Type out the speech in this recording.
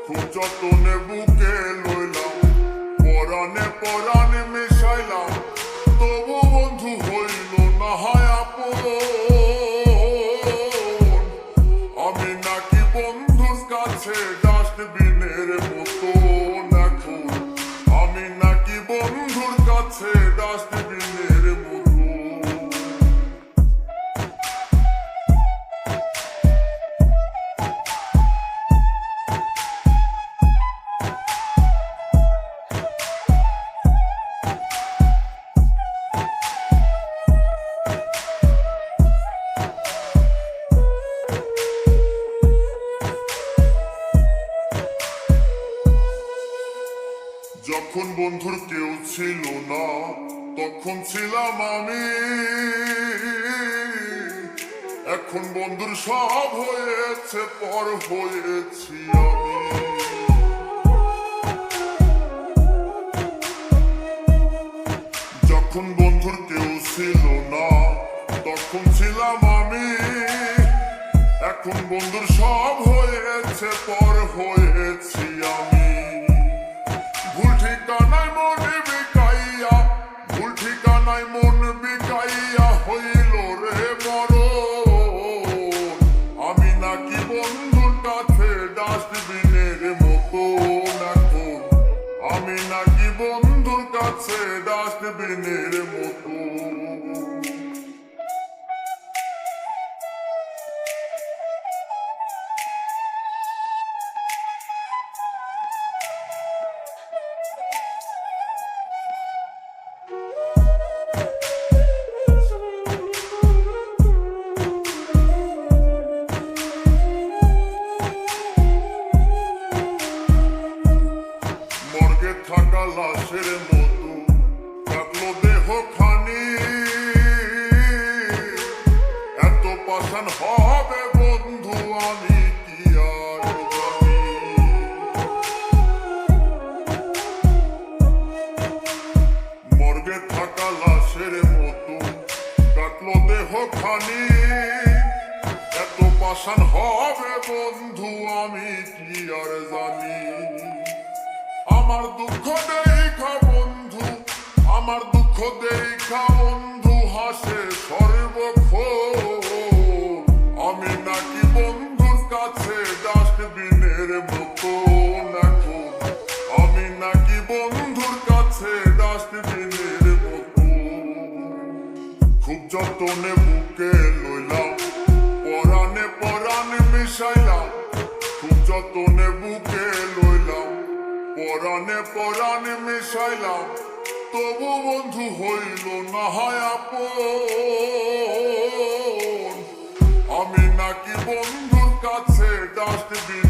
খুব যতনে বুকে লইলাম, পরাণে পরাণে মিশাইলাম, তবু বন্ধু হইল না হয় আপন। আমি নাকি বন্ধুর কাছে ডাস্টবিনের মতন এখন, আমি নাকি বন্ধুর কাছে ডাস্টবিনের মতন। যখন বন্ধুর কেউ ছিল না তখন ছিলাম আমি, এখন বন্ধুর সব হয়েছে পর হয়েছি আমি। যখন বন্ধুর কেউ ছিল না তখন ছিলাম আমি, এখন বন্ধুর সব হয়েছে পর হয়েছি আমি। ভুল ঠিকানায় মন বিকাইয়া, ভুল ঠিকানায় মন বিকাইয়া হইল রে মরণ। আমি নাকি বন্ধুর কাছে ডাস্টবিনের মতন এখন, আমি নাকি বন্ধুর কাছে ডাস্টবিনের মতন। মর্গে থাকা লাশের মতো কাটলো দেহ খানি, এত পাষাণ হবে বন্ধু আমি কি আর জানি। মর্গে থাকা লাশের মতো কাটলো দেহ খানি, এত পাষাণ হবে বন্ধু আমি কি আর জানি। আমার দুঃখ দেখা বন্ধু, আমার দুঃখ দেখা বন্ধু হাসে সর্বক্ষণ। আমি নাকি বন্ধুর কাছে ডাস্টবিনের মতন এখন, আমি নাকি বন্ধুর কাছে ডাস্টবিনের মতন। খুব যতনে বুকে লইলাম, পরাণে পরাণে মিশাইলাম, খুব যতনে বুকে লইলাম, পরাণে পরাণে মিশাইলাম, তবু বন্ধু হইল না হয় আপন। আমি নাকি বন্ধুর কাছে ডাস্টবিন